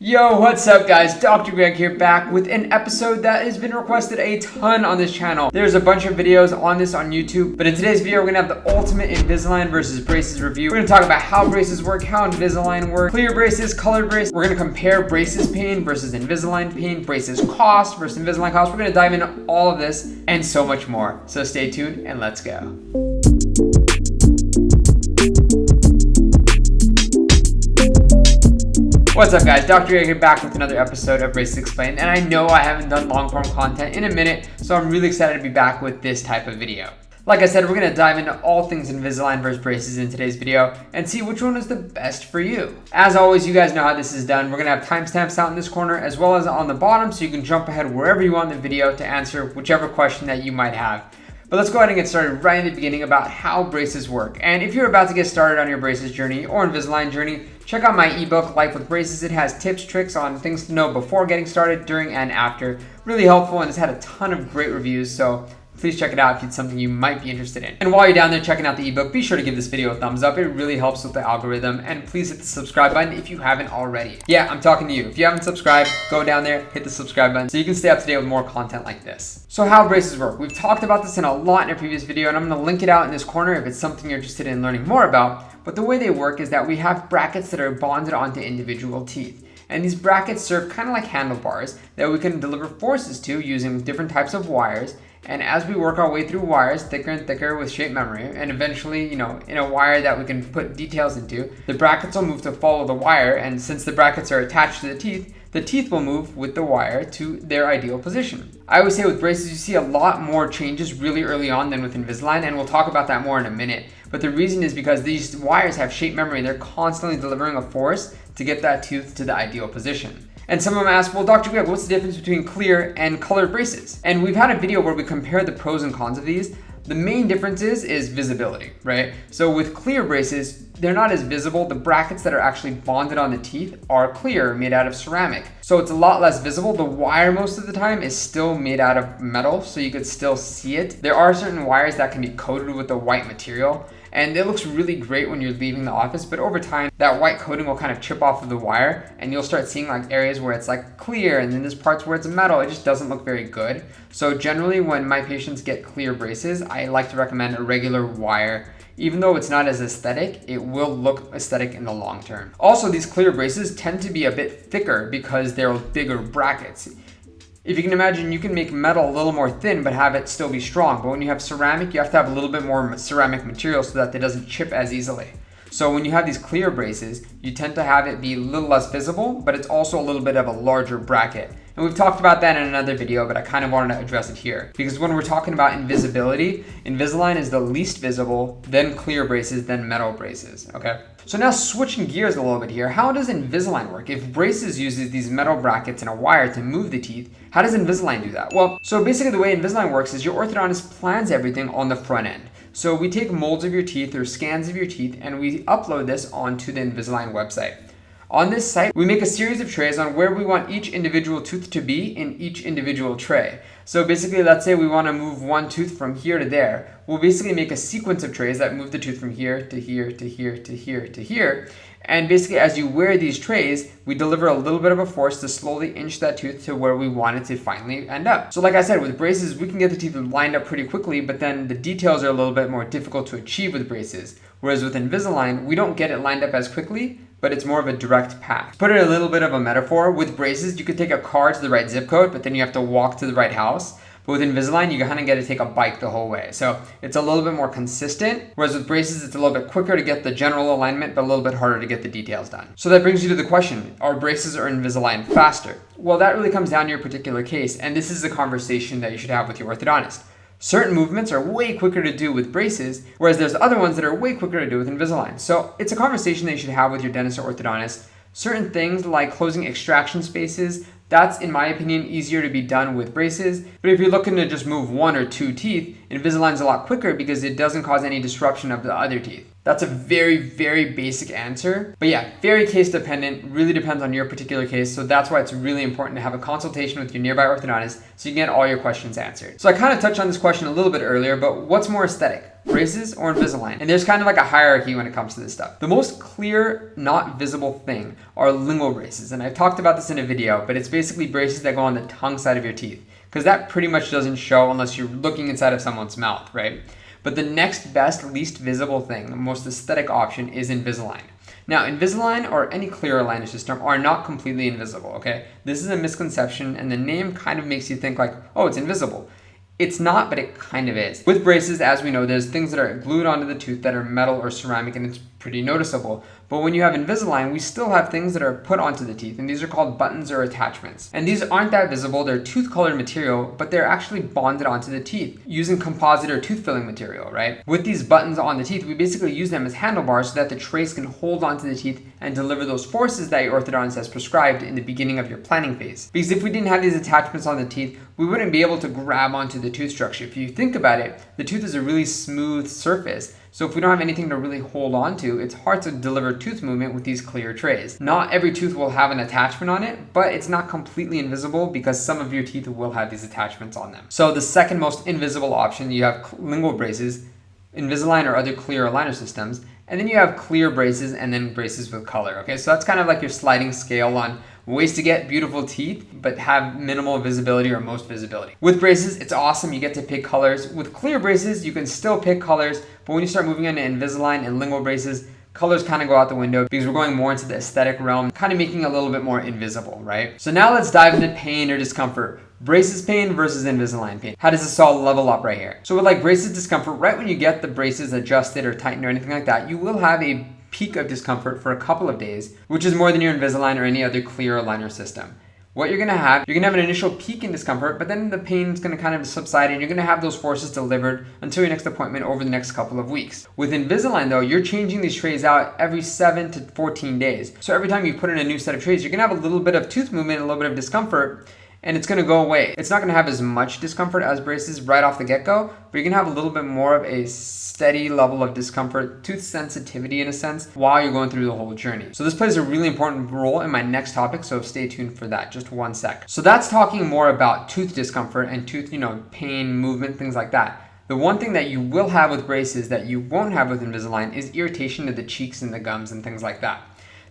Yo, what's up guys? Dr. Greg here, back with an episode that has been requested a ton on this channel. There's a bunch of videos on this on YouTube, but in today's video we're gonna have the ultimate Invisalign versus braces review. We're gonna talk about how braces work, how Invisalign works, clear braces, colored braces. We're gonna compare braces pain versus Invisalign pain, braces cost versus Invisalign cost. We're gonna dive into all of this and so much more. So stay tuned and let's go. What's up guys, Dr. Greg here, back with another episode of Braces Explained, and I know I haven't done long form content in a minute, so I'm really excited to be back with this type of video. Like I said, we're going to dive into all things Invisalign versus braces in today's video and see which one is the best for you. As always, you guys know how this is done. We're going to have timestamps out in this corner as well as on the bottom, so you can jump ahead wherever you want in the video to answer whichever question that you might have. But let's go ahead and get started right in the beginning about how braces work. And if you're about to get started on your braces journey or Invisalign journey, check out my ebook, Life with Braces. It has tips, tricks on things to know before getting started, during, and after. Really helpful, and it's had a ton of great reviews, so please check it out if it's something you might be interested in. And while you're down there checking out the ebook, be sure to give this video a thumbs up. It really helps with the algorithm, and please hit the subscribe button if you haven't already. Yeah, I'm talking to you. If you haven't subscribed, go down there, hit the subscribe button so you can stay up to date with more content like this. So how braces work. We've talked about this in a lot in a previous video, and I'm gonna link it out in this corner if it's something you're interested in learning more about. But the way they work is that we have brackets that are bonded onto individual teeth. And these brackets serve kind of like handlebars that we can deliver forces to using different types of wires. And as we work our way through wires, thicker and thicker with shape memory, and eventually, in a wire that we can put details into, the brackets will move to follow the wire, and since the brackets are attached to the teeth will move with the wire to their ideal position. I always say with braces, you see a lot more changes really early on than with Invisalign, and we'll talk about that more in a minute. But the reason is because these wires have shape memory, and they're constantly delivering a force to get that tooth to the ideal position. And some of them ask, well, Dr. Greg, what's the difference between clear and colored braces? And we've had a video where we compare the pros and cons of these. The main difference is visibility, right? So with clear braces, they're not as visible. The brackets that are actually bonded on the teeth are clear, made out of ceramic. So it's a lot less visible. The wire most of the time is still made out of metal, so you could still see it. There are certain wires that can be coated with a white material, and it looks really great when you're leaving the office, but over time, that white coating will kind of chip off of the wire, and you'll start seeing like areas where it's like clear, and then there's parts where it's metal. It just doesn't look very good. So generally, when my patients get clear braces, I like to recommend a regular wire. Even though it's not as aesthetic, it will look aesthetic in the long term. Also, these clear braces tend to be a bit thicker because they're bigger brackets. If you can imagine, you can make metal a little more thin but have it still be strong. But when you have ceramic, you have to have a little bit more ceramic material so that it doesn't chip as easily. So when you have these clear braces, you tend to have it be a little less visible, but it's also a little bit of a larger bracket. And we've talked about that in another video, but I kind of wanted to address it here. Because when we're talking about invisibility, Invisalign is the least visible, then clear braces, then metal braces, okay? So now switching gears a little bit here, how does Invisalign work? If braces uses these metal brackets and a wire to move the teeth, how does Invisalign do that? Well, so basically the way Invisalign works is your orthodontist plans everything on the front end. So we take molds of your teeth or scans of your teeth and we upload this onto the Invisalign website. On this site, we make a series of trays on where we want each individual tooth to be in each individual tray. So basically, let's say we want to move one tooth from here to there. We'll basically make a sequence of trays that move the tooth from here to here to here to here to here. And basically, as you wear these trays, we deliver a little bit of a force to slowly inch that tooth to where we want it to finally end up. So like I said, with braces, we can get the teeth lined up pretty quickly, but then the details are a little bit more difficult to achieve with braces. Whereas with Invisalign, we don't get it lined up as quickly, but it's more of a direct path. To put it in a little bit of a metaphor, with braces, you could take a car to the right zip code, but then you have to walk to the right house. But with Invisalign, you kind of get to take a bike the whole way. So it's a little bit more consistent, whereas with braces, it's a little bit quicker to get the general alignment, but a little bit harder to get the details done. So that brings you to the question, are braces or Invisalign faster? Well, that really comes down to your particular case, and this is a conversation that you should have with your orthodontist. Certain movements are way quicker to do with braces, whereas there's other ones that are way quicker to do with Invisalign. So it's a conversation that you should have with your dentist or orthodontist. Certain things like closing extraction spaces, that's, in my opinion, easier to be done with braces. But if you're looking to just move one or two teeth, Invisalign's a lot quicker because it doesn't cause any disruption of the other teeth. That's a very, very basic answer. But yeah, very case dependent, really depends on your particular case. So that's why it's really important to have a consultation with your nearby orthodontist so you can get all your questions answered. So I kind of touched on this question a little bit earlier, but what's more aesthetic? braces or Invisalign. And there's kind of like a hierarchy when it comes to this stuff. The most clear, not visible thing are lingual braces. And I've talked about this in a video, but it's basically braces that go on the tongue side of your teeth, because that pretty much doesn't show unless you're looking inside of someone's mouth, right? But the next best, least visible thing, the most aesthetic option is Invisalign. Now, Invisalign or any clear aligner system are not completely invisible, okay? This is a misconception, and the name kind of makes you think like, oh, it's invisible. It's not, but it kind of is. With braces, as we know, there's things that are glued onto the tooth that are metal or ceramic, and it's pretty noticeable. But when you have Invisalign, we still have things that are put onto the teeth, and these are called buttons or attachments. And these aren't that visible. They're tooth-colored material, but they're actually bonded onto the teeth using composite or tooth-filling material, right? With these buttons on the teeth, we basically use them as handlebars so that the trays can hold onto the teeth and deliver those forces that your orthodontist has prescribed in the beginning of your planning phase. Because if we didn't have these attachments on the teeth, we wouldn't be able to grab onto the tooth structure. If you think about it, the tooth is a really smooth surface. So if we don't have anything to really hold on to, it's hard to deliver tooth movement with these clear trays. Not every tooth will have an attachment on it, but it's not completely invisible because some of your teeth will have these attachments on them. So the second most invisible option, you have lingual braces, Invisalign or other clear aligner systems, and then you have clear braces and then braces with color, okay? So that's kind of like your sliding scale on ways to get beautiful teeth, but have minimal visibility or most visibility. With braces, it's awesome. You get to pick colors. With clear braces, you can still pick colors, but when you start moving into Invisalign and lingual braces, colors kind of go out the window because we're going more into the aesthetic realm, kind of making it a little bit more invisible, right? So now let's dive into pain or discomfort. Braces pain versus Invisalign pain. How does this all level up right here? So with like braces discomfort, right when you get the braces adjusted or tightened or anything like that, you will have a peak of discomfort for a couple of days, which is more than your Invisalign or any other clear aligner system. What you're gonna have an initial peak in discomfort, but then the pain's gonna kind of subside and you're gonna have those forces delivered until your next appointment over the next couple of weeks. With Invisalign though, you're changing these trays out every 7 to 14 days. So every time you put in a new set of trays, you're gonna have a little bit of tooth movement, a little bit of discomfort, and it's gonna go away. It's not gonna have as much discomfort as braces right off the get-go, but you're gonna have a little bit more of a steady level of discomfort, tooth sensitivity in a sense, while you're going through the whole journey. So this plays a really important role in my next topic, so stay tuned for that, just 1 sec. So that's talking more about tooth discomfort and tooth, pain, movement, things like that. The one thing that you will have with braces that you won't have with Invisalign is irritation to the cheeks and the gums and things like that.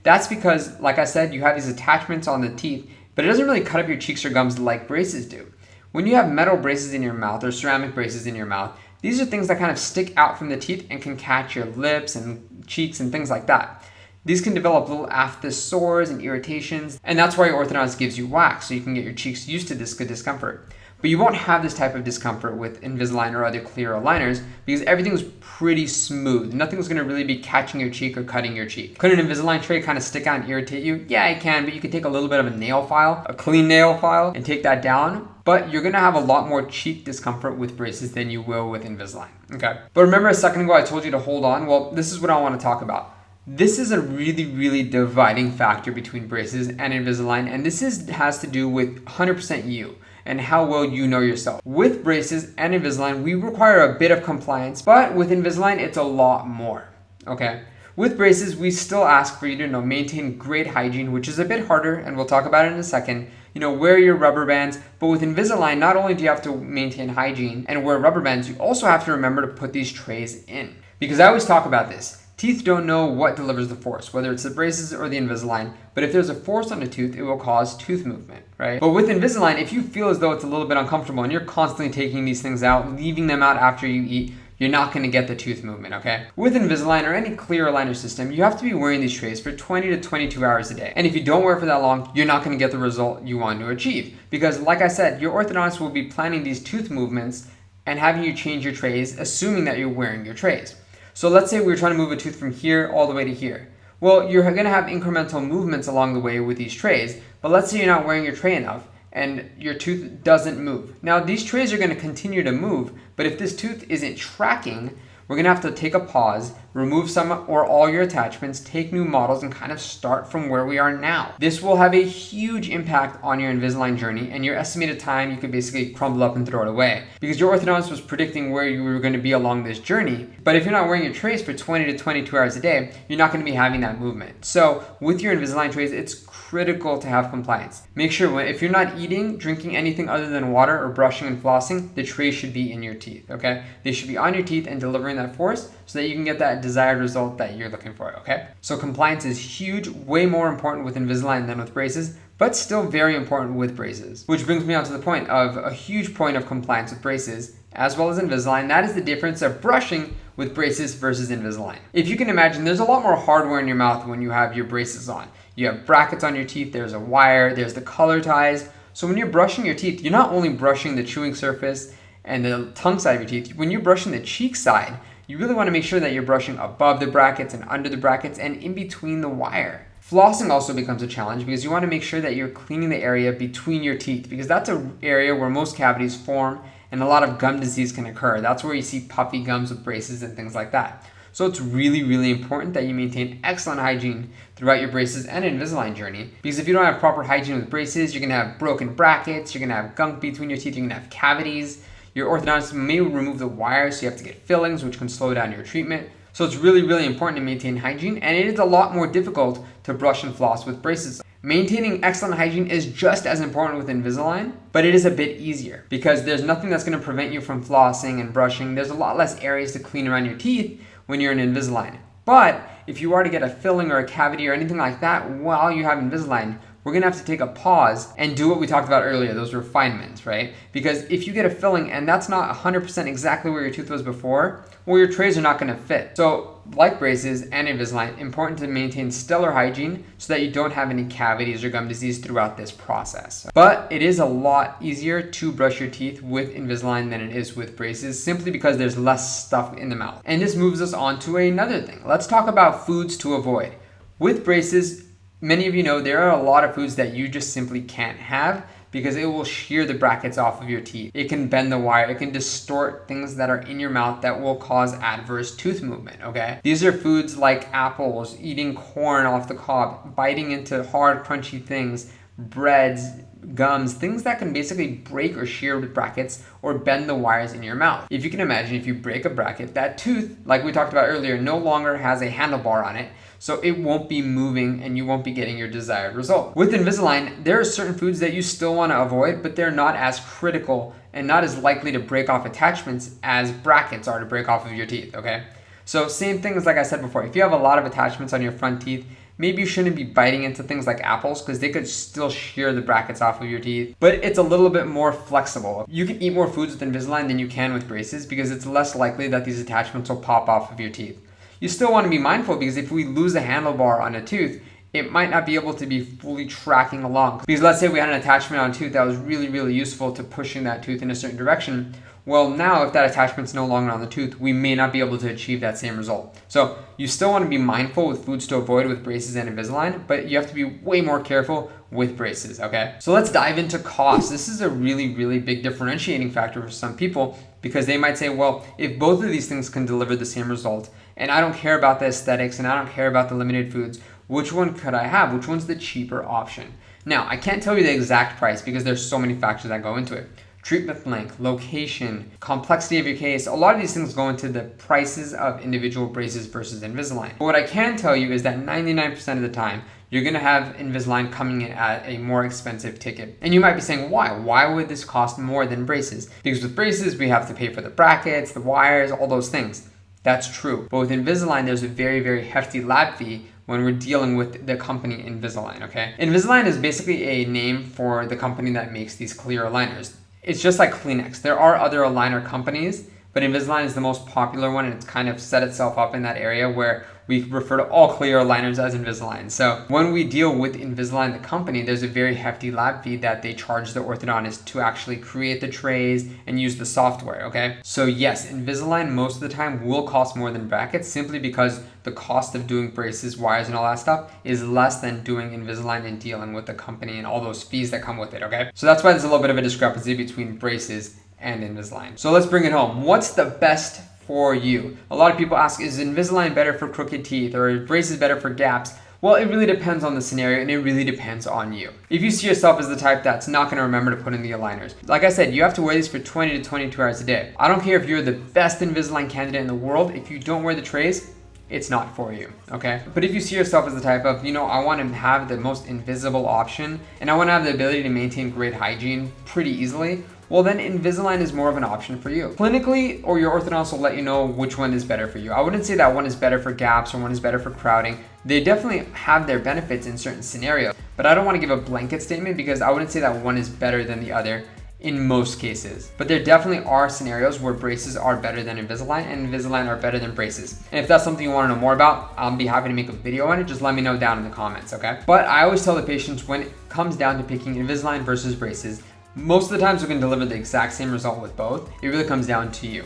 That's because, like I said, you have these attachments on the teeth, but it doesn't really cut up your cheeks or gums like braces do. When you have metal braces in your mouth or ceramic braces in your mouth, these are things that kind of stick out from the teeth and can catch your lips and cheeks and things like that. These can develop little aphthous sores and irritations, and that's why your orthodontist gives you wax so you can get your cheeks used to this good discomfort. But you won't have this type of discomfort with Invisalign or other clear aligners because everything's pretty smooth. Nothing's gonna really be catching your cheek or cutting your cheek. Could an Invisalign tray kind of stick out and irritate you? Yeah, it can, but you can take a little bit of a nail file, a clean nail file, and take that down. But you're gonna have a lot more cheek discomfort with braces than you will with Invisalign, okay? But remember a second ago I told you to hold on? Well, this is what I wanna talk about. This is a really, really dividing factor between braces and Invisalign, and this has to do with 100% you and how well you know yourself. With braces and Invisalign, we require a bit of compliance, but with Invisalign, it's a lot more, okay? With braces, we still ask for you to maintain great hygiene, which is a bit harder, and we'll talk about it in a second. Wear your rubber bands, but with Invisalign, not only do you have to maintain hygiene and wear rubber bands, you also have to remember to put these trays in. Because I always talk about this. Teeth don't know what delivers the force, whether it's the braces or the Invisalign, but if there's a force on a tooth, it will cause tooth movement, right? But with Invisalign, if you feel as though it's a little bit uncomfortable and you're constantly taking these things out, leaving them out after you eat, you're not gonna get the tooth movement, okay? With Invisalign or any clear aligner system, you have to be wearing these trays for 20 to 22 hours a day. And if you don't wear it for that long, you're not gonna get the result you want to achieve. Because like I said, your orthodontist will be planning these tooth movements and having you change your trays, assuming that you're wearing your trays. So let's say we're trying to move a tooth from here all the way to here. Well, you're gonna have incremental movements along the way with these trays, but let's say you're not wearing your tray enough and your tooth doesn't move. Now these trays are gonna continue to move, but if this tooth isn't tracking, we're gonna have to take a pause, remove some or all your attachments, take new models, and kind of start from where we are now. This will have a huge impact on your Invisalign journey, and your estimated time you could basically crumble up and throw it away. Because your orthodontist was predicting where you were gonna be along this journey, but if you're not wearing your trays for 20 to 22 hours a day, you're not gonna be having that movement. So with your Invisalign trays, it's critical to have compliance. Make sure if you're not eating, drinking anything other than water or brushing and flossing, the tray should be in your teeth, okay? They should be on your teeth and delivering applying that force so that you can get that desired result that you're looking for, okay? So compliance is huge, way more important with Invisalign than with braces, but still very important with braces. Which brings me on to the point of a huge point of compliance with braces, as well as Invisalign. That is the difference of brushing with braces versus Invisalign. If you can imagine, there's a lot more hardware in your mouth when you have your braces on. You have brackets on your teeth, there's a wire, there's the color ties. So when you're brushing your teeth, you're not only brushing the chewing surface and the tongue side of your teeth. When you're brushing the cheek side, you really want to make sure that you're brushing above the brackets and under the brackets and in between the wire. Flossing also becomes a challenge because you want to make sure that you're cleaning the area between your teeth, because that's an area where most cavities form and a lot of gum disease can occur. That's where you see puffy gums with braces and things like that. So it's really, really important that you maintain excellent hygiene throughout your braces and Invisalign journey, because if you don't have proper hygiene with braces, you're going to have broken brackets, you're going to have gunk between your teeth, you're going to have cavities. Your orthodontist may remove the wires, so you have to get fillings, which can slow down your treatment. So it's really, really important to maintain hygiene, and it is a lot more difficult to brush and floss with braces. Maintaining excellent hygiene is just as important with Invisalign, but it is a bit easier because there's nothing that's going to prevent you from flossing and brushing. There's a lot less areas to clean around your teeth when you're in Invisalign. But if you are to get a filling or a cavity or anything like that while you have Invisalign, we're gonna have to take a pause and do what we talked about earlier, those refinements, right? Because if you get a filling and that's not 100% exactly where your tooth was before, well, your trays are not gonna fit. So like braces and Invisalign, important to maintain stellar hygiene so that you don't have any cavities or gum disease throughout this process. But it is a lot easier to brush your teeth with Invisalign than it is with braces, simply because there's less stuff in the mouth. And this moves us on to another thing. Let's talk about foods to avoid. With braces, many of you know there are a lot of foods that you just simply can't have because it will shear the brackets off of your teeth. It can bend the wire, it can distort things that are in your mouth that will cause adverse tooth movement, okay? These are foods like apples, eating corn off the cob, biting into hard, crunchy things, breads, gums, things that can basically break or shear the brackets or bend the wires in your mouth. If you can imagine, if you break a bracket, that tooth, like we talked about earlier, no longer has a handlebar on it, so it won't be moving and you won't be getting your desired result. With Invisalign, there are certain foods that you still want to avoid, but they're not as critical and not as likely to break off attachments as brackets are to break off of your teeth, okay? So same things like I said before, if you have a lot of attachments on your front teeth, maybe you shouldn't be biting into things like apples because they could still shear the brackets off of your teeth, but it's a little bit more flexible. You can eat more foods with Invisalign than you can with braces because it's less likely that these attachments will pop off of your teeth. You still want to be mindful because if we lose a handlebar on a tooth, it might not be able to be fully tracking along. Because let's say we had an attachment on a tooth that was really, really useful to pushing that tooth in a certain direction. Well, now if that attachment's no longer on the tooth, we may not be able to achieve that same result. So you still want to be mindful with foods to avoid with braces and Invisalign, but you have to be way more careful with braces, okay? So let's dive into cost. This is a really, really big differentiating factor for some people because they might say, well, if both of these things can deliver the same result, and I don't care about the aesthetics and I don't care about the limited foods, which one could I have? Which one's the cheaper option? Now, I can't tell you the exact price because there's so many factors that go into it. Treatment length, location, complexity of your case, a lot of these things go into the prices of individual braces versus Invisalign. But what I can tell you is that 99% of the time, you're gonna have Invisalign coming in at a more expensive ticket. And you might be saying, why? Why would this cost more than braces? Because with braces, we have to pay for the brackets, the wires, all those things. That's true. But with Invisalign, there's a very, very hefty lab fee when we're dealing with the company Invisalign, okay? Invisalign is basically a name for the company that makes these clear aligners. It's just like Kleenex. There are other aligner companies, but Invisalign is the most popular one, and it's kind of set itself up in that area where we refer to all clear aligners as Invisalign. So when we deal with Invisalign, the company, there's a very hefty lab fee that they charge the orthodontist to actually create the trays and use the software, okay? So yes, Invisalign most of the time will cost more than brackets simply because the cost of doing braces, wires, and all that stuff is less than doing Invisalign and dealing with the company and all those fees that come with it, okay? So that's why there's a little bit of a discrepancy between braces and Invisalign. So let's bring it home. What's the best for you? A lot of people ask, is Invisalign better for crooked teeth or is braces better for gaps? Well, it really depends on the scenario and it really depends on you. If you see yourself as the type that's not going to remember to put in the aligners, like I said, you have to wear these for 20 to 22 hours a day. I don't care if you're the best Invisalign candidate in the world, if you don't wear the trays, it's not for you, okay? But if you see yourself as the type of, I want to have the most invisible option and I want to have the ability to maintain great hygiene pretty easily, well then Invisalign is more of an option for you. Clinically, or your orthodontist will let you know which one is better for you. I wouldn't say that one is better for gaps or one is better for crowding. They definitely have their benefits in certain scenarios, but I don't want to give a blanket statement because I wouldn't say that one is better than the other in most cases. But there definitely are scenarios where braces are better than Invisalign and Invisalign are better than braces. And if that's something you want to know more about, I'll be happy to make a video on it. Just let me know down in the comments, okay? But I always tell the patients when it comes down to picking Invisalign versus braces, most of the times we can deliver the exact same result with both. It really comes down to you.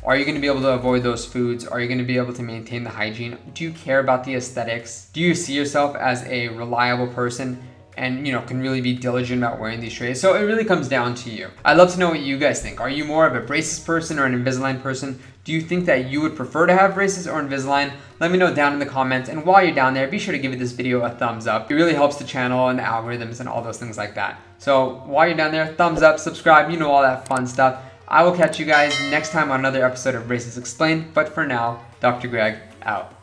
Are you going to be able to avoid those foods? Are you going to be able to maintain the hygiene? Do you care about the aesthetics? Do you see yourself as a reliable person and can really be diligent about wearing these trays? So it really comes down to you. I'd love to know what you guys think. Are you more of a braces person or an Invisalign person? Do you think that you would prefer to have braces or Invisalign? Let me know down in the comments, and while you're down there, be sure to give this video a thumbs up. It really helps the channel and the algorithms and all those things like that. So while you're down there, thumbs up, subscribe, all that fun stuff. I will catch you guys next time on another episode of Braces Explained, but for now, Dr. Greg out.